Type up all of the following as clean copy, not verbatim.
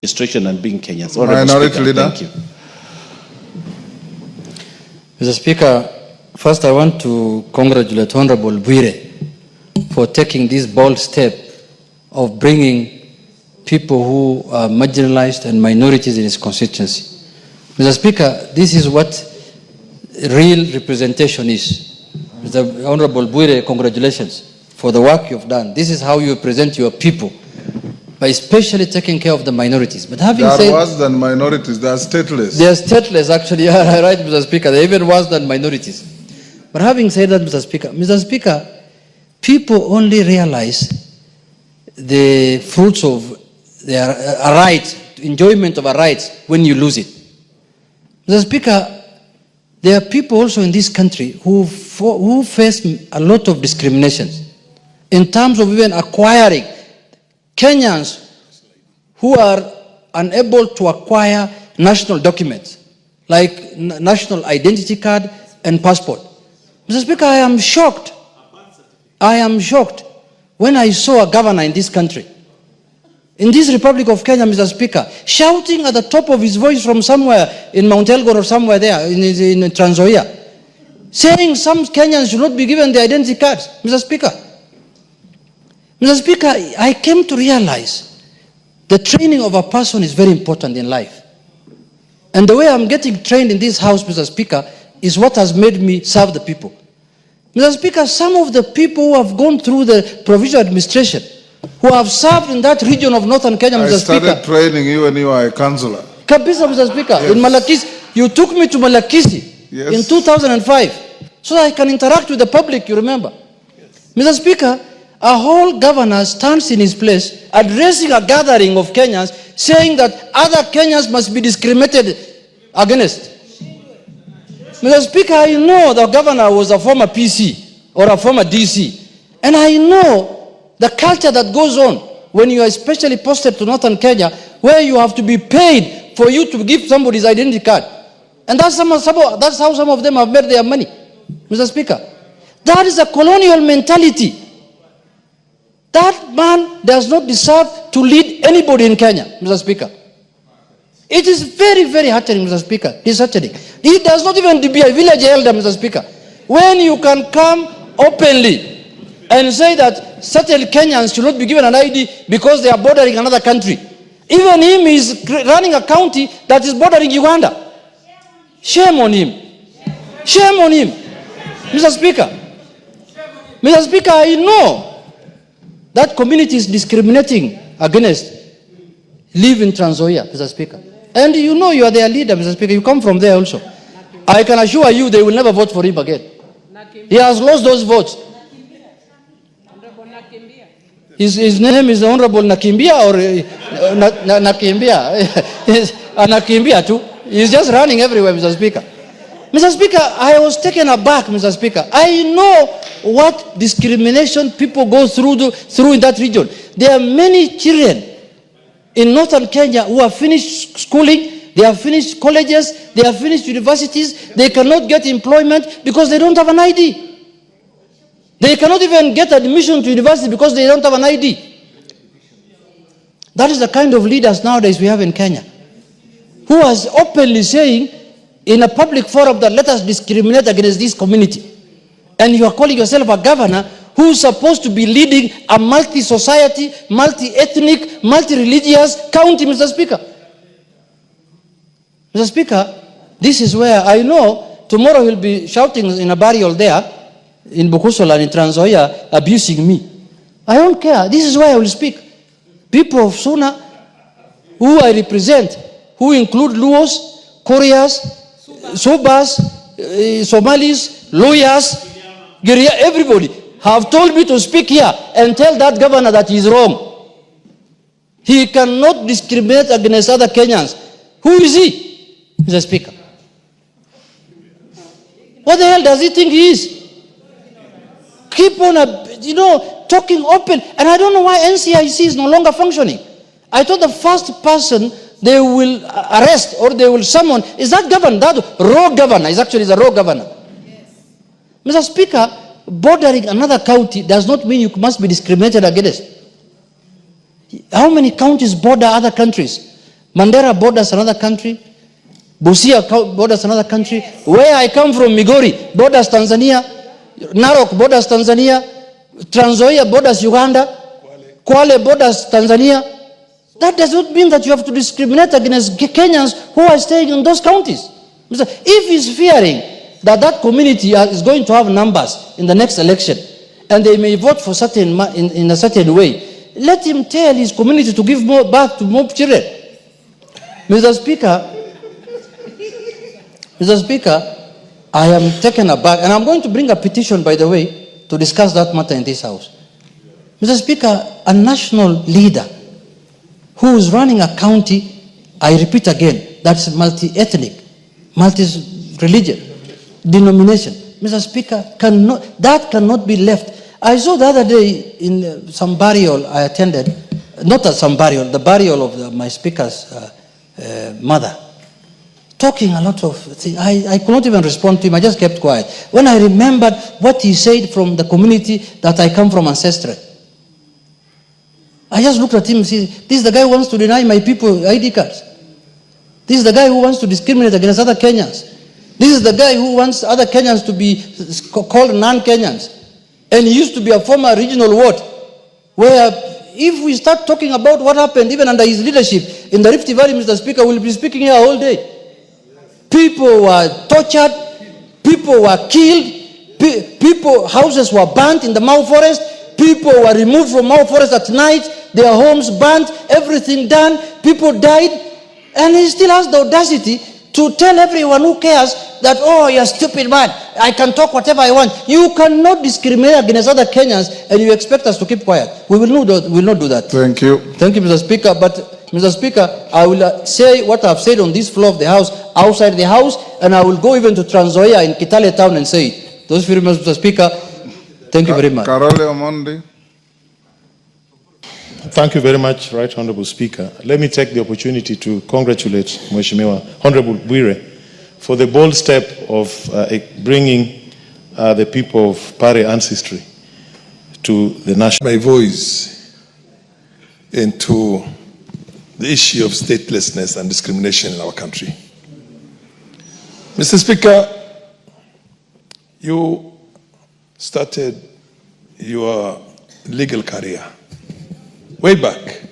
registration and being Kenyans. Minority Leader. Thank you. Mr. Speaker, first I want to congratulate Honorable Bwire for taking this bold step of bringing people who are marginalized and minorities in his constituency. Mr. Speaker, this is what real representation is. Mr. Honorable Bwire, congratulations for the work you've done. This is how you represent your people, by especially taking care of the minorities. But having they are said, worse than minorities, they are stateless. They are stateless, actually. Yeah, right, Mr. Speaker. They're even worse than minorities. But having said that, Mr. Speaker, people only realize the fruits of their rights, enjoyment of a rights, when you lose it. Mr. Speaker, there are people also in this country who face a lot of discriminations in terms of even acquiring. Kenyans who are unable to acquire national documents like national identity card and passport. Mr. Speaker, I am shocked. I am shocked when I saw a governor in this country, in this Republic of Kenya, Mr. Speaker, shouting at the top of his voice from somewhere in Mount Elgon or somewhere there in Trans Nzoia, saying some Kenyans should not be given the identity cards. Mr. Speaker, I came to realize the training of a person is very important in life. And the way I'm getting trained in this house, Mr. Speaker, is what has made me serve the people. Mr. Speaker, some of the people who have gone through the provincial administration, who have served in that region of northern Kenya, Mr. Speaker. I started training you when you were a councillor. Kabisa, Mr. Speaker, yes. In Malakisi. You took me to Malakisi, yes, in 2005, so that I can interact with the public, you remember. Yes. Mr. Speaker, a whole governor stands in his place addressing a gathering of Kenyans saying that other Kenyans must be discriminated against. Mr. Speaker, I know the governor was a former PC or a former DC, and I know the culture that goes on when you are especially posted to northern Kenya, where you have to be paid for you to give somebody's identity card. And that's how some of them have made their money, Mr. Speaker. That is a colonial mentality. That man does not deserve to lead anybody in Kenya, Mr. Speaker. It is very, very heartening, Mr. Speaker. Disheartening. He does not even be a village elder, Mr. Speaker. When you can come openly and say that certain Kenyans should not be given an ID because they are bordering another country. Even him is running a county that is bordering Uganda. Shame on him. Shame on him. Mr. Speaker. Mr. Speaker, I know that community is discriminating against live in Trans Nzoia, Mr. Speaker. And you know you are their leader, Mr. Speaker. You come from there also. I can assure you they will never vote for him again. He has lost those votes. His name is Honorable Natembeya or Natembeya. Natembeya too. He's just running everywhere, Mr. Speaker. Mr. Speaker, I was taken aback, Mr. Speaker. I know what discrimination people go through in that region. There are many children in northern Kenya who have finished schooling, they have finished colleges, they have finished universities, they cannot get employment because they don't have an ID. They cannot even get admission to university because they don't have an ID. That is the kind of leaders nowadays we have in Kenya, who is openly saying in a public forum that let us discriminate against this community. And you are calling yourself a governor who is supposed to be leading a multi-society, multi-ethnic, multi-religious county, Mr. Speaker. Mr. Speaker, this is where I know tomorrow he'll be shouting in a burial there in Bukusola and in Trans Nzoia, abusing me. I don't care. This is where I will speak. People of Suna, who I represent, who include Luos, Koreas, Subas, Somalis, lawyers, Giria, everybody have told me to speak here and tell that governor that he's wrong. He cannot discriminate against other Kenyans. Who is he, Mr. Speaker? What the hell does he think he is? Keep on, talking open. And I don't know why NCIC is no longer functioning. I thought the first person they will arrest or they will summon is that governor, that raw governor. Is actually the raw governor. Yes. Mr. Speaker, bordering another county does not mean you must be discriminated against. How many counties border other countries? Mandera borders another country. Busia borders another country. Where I come from, Migori, borders Tanzania. Narok borders Tanzania. Trans Nzoia borders Uganda. Kwale borders Tanzania. That does not mean that you have to discriminate against Kenyans who are staying in those counties. If he's fearing that that community is going to have numbers in the next election and they may vote for in a certain way, let him tell his community to give more birth to more children. Mr. Speaker, I am taken aback, and I'm going to bring a petition, by the way, to discuss that matter in this House. Mr. Speaker, a national leader who is running a county, I repeat again, that's multi-ethnic, multi-religion, denomination. Mr. Speaker, that cannot be left. I saw the other day in some burial I attended, not at some burial, the burial of my speaker's mother, talking a lot of things. I could not even respond to him. I just kept quiet. When I remembered what he said from the community that I come from ancestry, I just looked at him and said, this is the guy who wants to deny my people ID cards. This is the guy who wants to discriminate against other Kenyans. This is the guy who wants other Kenyans to be called non-Kenyans. And he used to be a former regional ward, where if we start talking about what happened even under his leadership in the Rift Valley, Mr. Speaker, we'll be speaking here all day. People were tortured, people were killed, houses were burnt in the Mau Forest, people were removed from Mau Forest at night, their homes burnt, everything done, people died, and he still has the audacity to tell everyone who cares that, oh, you're a stupid man, I can talk whatever I want. You cannot discriminate against other Kenyans and you expect us to keep quiet. We will not do that. Thank you. Thank you, Mr. Speaker. But, Mr. Speaker, I will say what I've said on this floor of the House, outside the House, and I will go even to Trans Nzoia in Kitale Town and say it. Those few remarks, Mr. Speaker. Thank you very much. Karole Omondi. Thank you very much, Right Honorable Speaker. Let me take the opportunity to congratulate Mheshimiwa Honorable Bwire for the bold step of bringing the people of Pare ancestry to the national. My voice into the issue of statelessness and discrimination in our country. Mr. Speaker, you started your legal career way back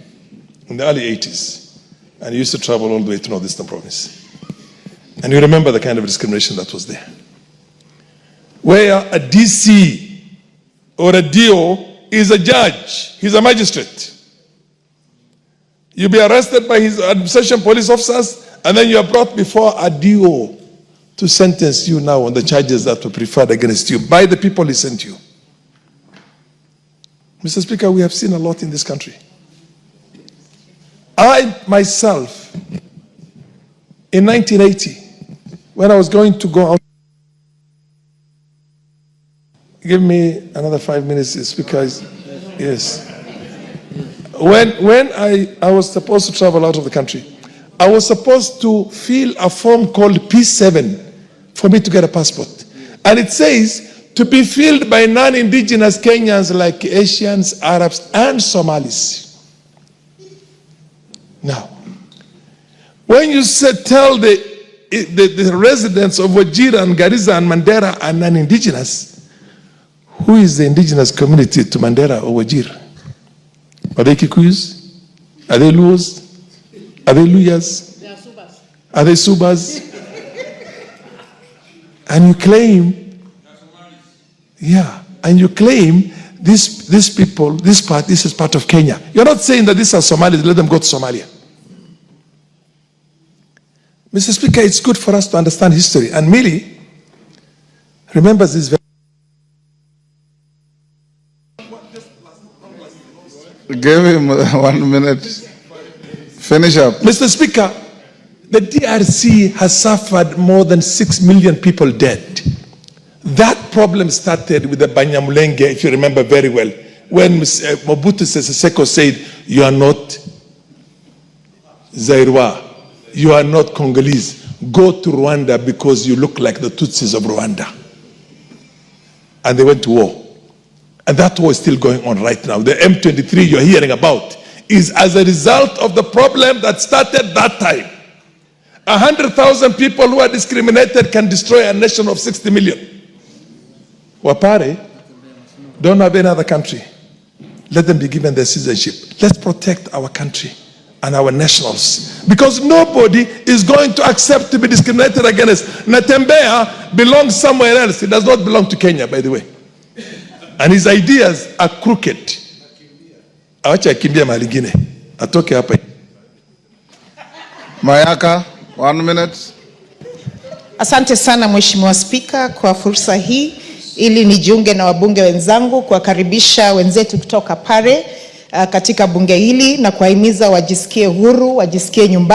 in the early 80s, and you used to travel all the way to Northeastern Province. And you remember the kind of discrimination that was there, where a DC or a DO is a judge, he's a magistrate. You'll be arrested by his administration police officers, and then you are brought before a DO to sentence you now on the charges that were preferred against you by the people he sent you. Mr. Speaker, we have seen a lot in this country. I myself, in 1980, when I was going to go out, give me another 5 minutes, Speaker. Yes. When I was supposed to travel out of the country, I was supposed to fill a form called P7 for me to get a passport. And it says, to be filled by non-indigenous Kenyans like Asians, Arabs, and Somalis. Now, when you tell the residents of Wajir and Garissa and Mandera are non-indigenous, who is the indigenous community to Mandera or Wajir? Are they Kikuyus? Are they Luos? Are they Luyas? They are Subas. Are they Subas? And you claim, and you claim these people, this is part of Kenya. You're not saying that these are Somalis, let them go to Somalia. Mr. Speaker, it's good for us to understand history. And Millie remembers this very. Give him 1 minute. Finish up. Mr. Speaker, the DRC has suffered more than 6 million people dead. That problem started with the Banyamulenge, if you remember very well, when Mobutu Sese Seko said, you are not Zairwa, you are not Congolese, go to Rwanda because you look like the Tutsis of Rwanda. And they went to war. And that war is still going on right now. The M23 you're hearing about is as a result of the problem that started that time. 100,000 people who are discriminated can destroy a nation of 60 million. Wapare don't have any other country. Let them be given their citizenship. Let's protect our country and our nationals, because nobody is going to accept to be discriminated against. Natembeya belongs somewhere else. He does not belong to Kenya, by the way. And his ideas are crooked. Awacha akimbia mahali ingine. Atoke hapa. Mayaka, 1 minute. Asante sana Mheshimiwa Spika kwa fursa hii ili nijiunge na wabunge wenzangu kuwakaribisha wenzetu kutoka Pare katika bunge hili na kuwahimiza wajisikie huru, wajisikie nyumbani.